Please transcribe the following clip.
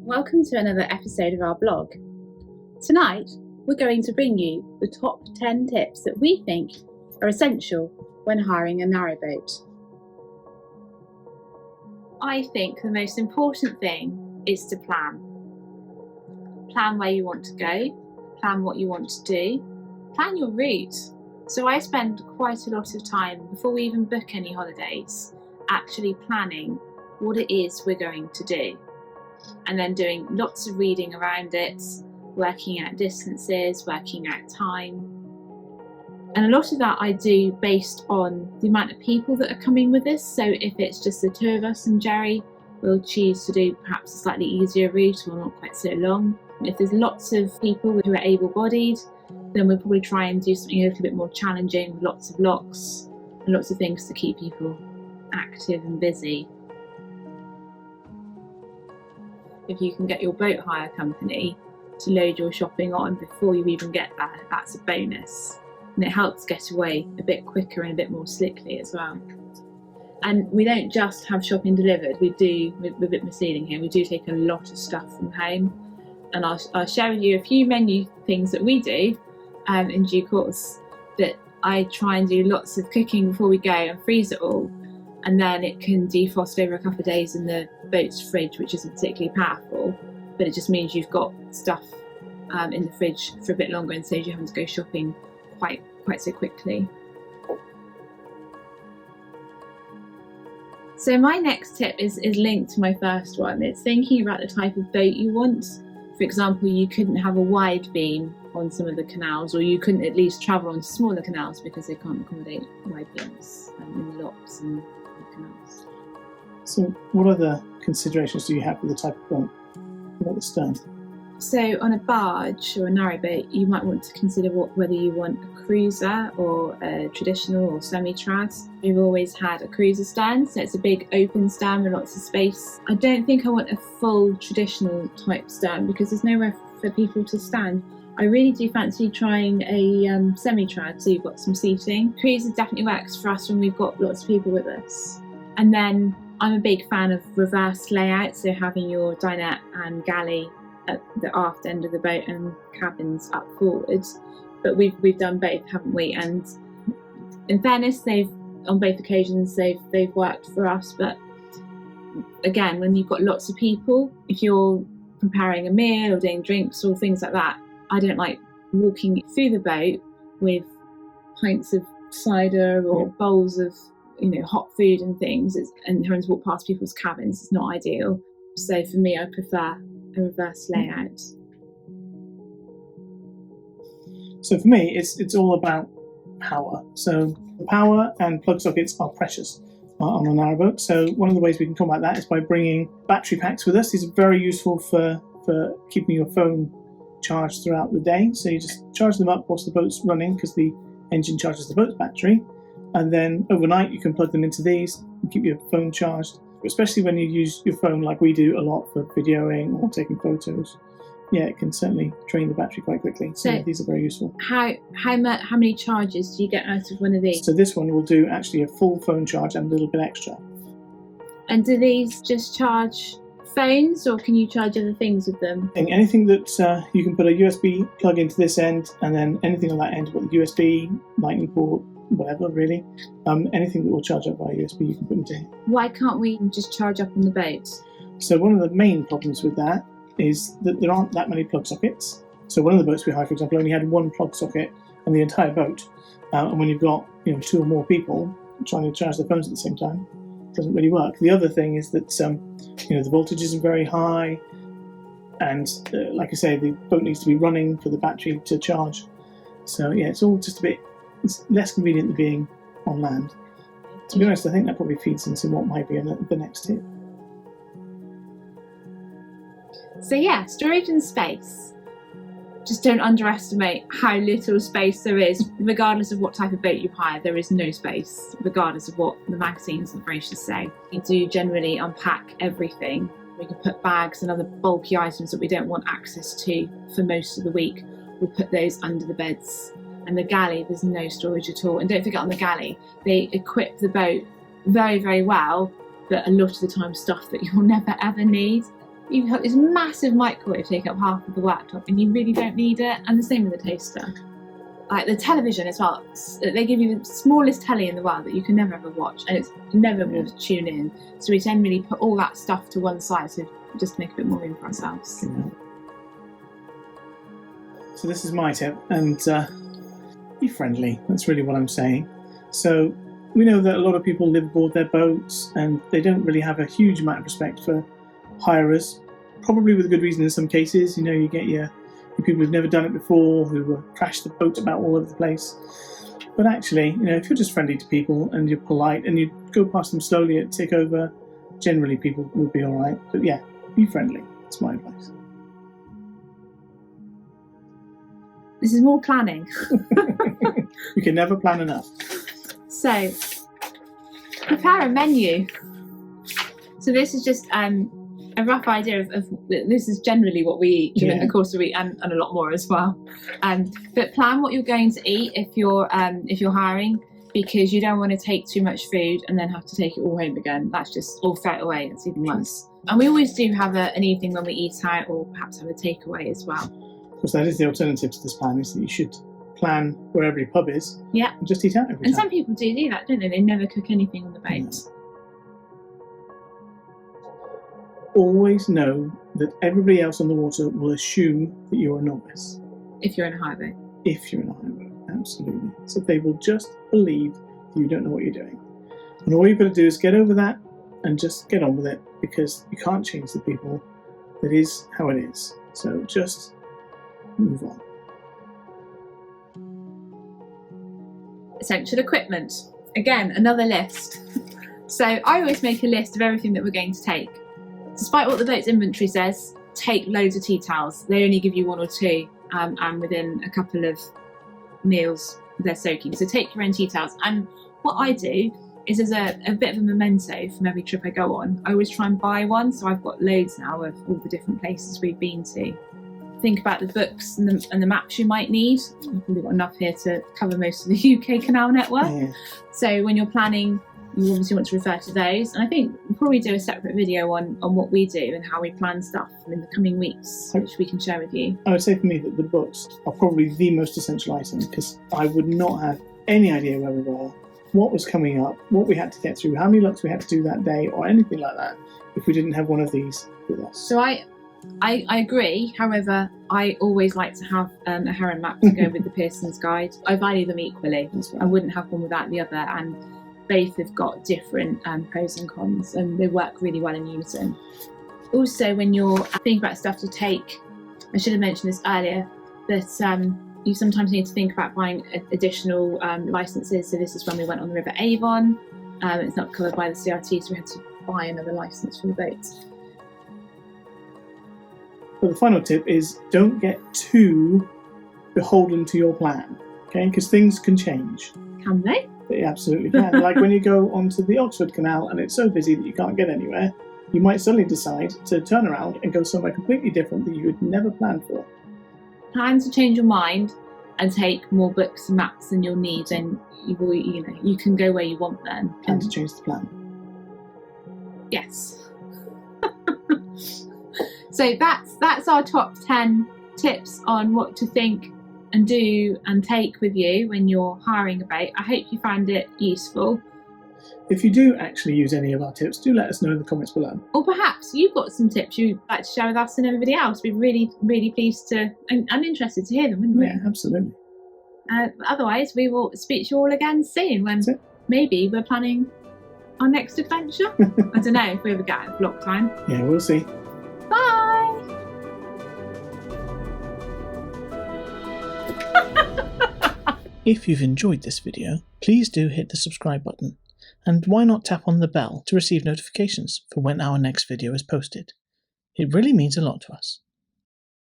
Welcome to another episode of our blog. Tonight, we're going to bring you the top 10 tips that we think are essential when hiring a narrowboat. I think the most important thing is to plan. Plan where you want to go, plan what you want to do, plan your route. So I spend quite a lot of time before we even book any holidays actually planning what it is we're going to do. And then doing lots of reading around it, working out distances, working out time. And a lot of that I do based on the amount of people that are coming with us. So if it's just the two of us and Jerry, we'll choose to do perhaps a slightly easier route or not quite so long. If there's lots of people who are able-bodied, then we'll probably try and do something a little bit more challenging, with lots of locks and lots of things to keep people active and busy. If you can get your boat hire company to load your shopping on before you even get there, that's a bonus. And it helps get away a bit quicker and a bit more slickly as well. And we don't just have shopping delivered, we're a bit misleading here, we do take a lot of stuff from home. And I'll share with you a few menu things that we do in due course. That I try and do lots of cooking before we go and freeze it all. And then it can defrost over a couple of days in the boat's fridge, which isn't particularly powerful, but it just means you've got stuff in the fridge for a bit longer and saves you having to go shopping quite so quickly. So my next tip is linked to my first one. It's thinking about the type of boat you want. For example, you couldn't have a wide beam on some of the canals, or you couldn't at least travel on smaller canals because they can't accommodate wide beams in the locks and canals. So what other considerations do you have for the type of boat at the stern? So on a barge or a narrowboat, you might want to consider whether you want a cruiser or a traditional or semi-trad. We've always had a cruiser stern, so it's a big open stern with lots of space. I don't think I want a full traditional type stern because there's nowhere for people to stand. I really do fancy trying a semi-trad, so you've got some seating. Cruiser definitely works for us when we've got lots of people with us. And then I'm a big fan of reverse layout, so having your dinette and galley at the aft end of the boat and cabins up forward. But we've done both, haven't we? And in fairness, on both occasions they've worked for us. But again, when you've got lots of people, if you're preparing a meal or doing drinks or things like that, I don't like walking through the boat with pints of cider or bowls of hot food and things, and having to walk past people's cabins is not ideal. So for me, I prefer a reverse layout. So for me, it's all about power. So power and plug sockets are precious on a narrowboat. So one of the ways we can combat that is by bringing battery packs with us. These are very useful for keeping your phone charged throughout the day. So you just charge them up whilst the boat's running because the engine charges the boat's battery. And then overnight you can plug them into these and keep your phone charged, especially when you use your phone like we do a lot for videoing or taking photos. Yeah, it can certainly drain the battery quite quickly. So these are very useful. How many charges do you get out of one of these? So this one will do actually a full phone charge and a little bit extra. And do these just charge phones, or can you charge other things with them? Anything that you can put a USB plug into this end, and then anything on that end with a USB, lightning port, whatever really. Anything that will charge up via USB you can put into here. Why can't we just charge up on the boat? So one of the main problems with that is that there aren't that many plug sockets. So one of the boats we hired, for example, only had one plug socket on the entire boat. And when you've got two or more people trying to charge their phones at the same time, it doesn't really work. The other thing is that the voltage isn't very high, and like I say, the boat needs to be running for the battery to charge. So yeah, it's all just it's less convenient than being on land. To be honest, I think that probably feeds into what might be the next tip. So yeah, storage and space. Just don't underestimate how little space there is, regardless of what type of boat you hire. There is no space, regardless of what the magazines and brochures say. We do generally unpack everything. We can put bags and other bulky items that we don't want access to for most of the week. We'll put those under the beds. And the galley, there's no storage at all. And don't forget, on the galley, they equip the boat very, very well, but a lot of the time stuff that you'll never ever need. You've got this massive microwave taking up half of the worktop and you really don't need it. And the same with the toaster. Like the television as well, they give you the smallest telly in the world that you can never ever watch, and it's never able to tune in. So we generally put all that stuff to one side to just make a bit more room for ourselves. Yeah. So this is my tip, and be friendly. That's really what I'm saying. So we know that a lot of people live aboard their boats, and they don't really have a huge amount of respect for hirers. Probably with a good reason in some cases. You know, you get your people who've never done it before, who crash the boat about all over the place. But actually, you know, if you're just friendly to people and you're polite and you go past them slowly and take over, generally people will be all right. But yeah, be friendly. That's my advice. This is more planning. You can never plan enough. So, prepare a menu. So this is just a rough idea of this is generally what we eat during the course of the week, and a lot more as well. But plan what you're going to eat if you're hiring, because you don't want to take too much food and then have to take it all home again. That's just all throw it away. It's even worse. And we always do have an evening when we eat out, or perhaps have a takeaway as well. Of course, that is the alternative to this plan, is that you should plan where every pub is. Yeah. And just eat out every time. And some people do that, don't they? They never cook anything on the boat. No. Always know that everybody else on the water will assume that you're a novice. If you're in a hire boat. If you're in a hire boat, absolutely. So they will just believe that you don't know what you're doing. And all you've got to do is get over that and just get on with it, because you can't change the people. That is how it is. So just move on. Essential equipment. Again, another list. So I always make a list of everything that we're going to take. Despite what the boat's inventory says, take loads of tea towels. They only give you one or two, and within a couple of meals they're soaking. So take your own tea towels. And what I do is, as a bit of a memento from every trip I go on, I always try and buy one. So I've got loads now of all the different places we've been to. Think about the books and the maps you might need. You've probably got enough here to cover most of the UK Canal network. Yeah. So when you're planning, you obviously want to refer to those. And I think we'll probably do a separate video on what we do and how we plan stuff in the coming weeks, which we can share with you. I would say for me that the books are probably the most essential item, because I would not have any idea where we were, what was coming up, what we had to get through, how many locks we had to do that day, or anything like that, if we didn't have one of these with us. So I agree. However, I always like to have a Heron map to go with the Pearson's Guide. I value them equally. Right. I wouldn't have one without the other, and both have got different pros and cons, and they work really well in unison. Also, when you're thinking about stuff to take, I should have mentioned this earlier, that you sometimes need to think about buying additional licences. So this is when we went on the River Avon. It's not covered by the CRT, so we had to buy another licence for the boat. But the final tip is, don't get too beholden to your plan, okay? Because things can change. Can they? They absolutely can. Like when you go onto the Oxford Canal and it's so busy that you can't get anywhere, you might suddenly decide to turn around and go somewhere completely different that you had never planned for. Plan to change your mind and take more books and maps than you'll need, and you can go where you want then. Plan to change the plan. Yes. So that's our top 10 tips on what to think and do and take with you when you're hiring a boat. I hope you found it useful. If you do actually use any of our tips, do let us know in the comments below. Or perhaps you've got some tips you'd like to share with us and everybody else. We'd be really, really pleased to and interested to hear them, wouldn't we? Yeah, absolutely. Otherwise, we will speak to you all again soon, when maybe we're planning our next adventure. I don't know if we ever get out of vlog time. Yeah, we'll see. Bye! If you've enjoyed this video, please do hit the subscribe button, and why not tap on the bell to receive notifications for when our next video is posted. It really means a lot to us.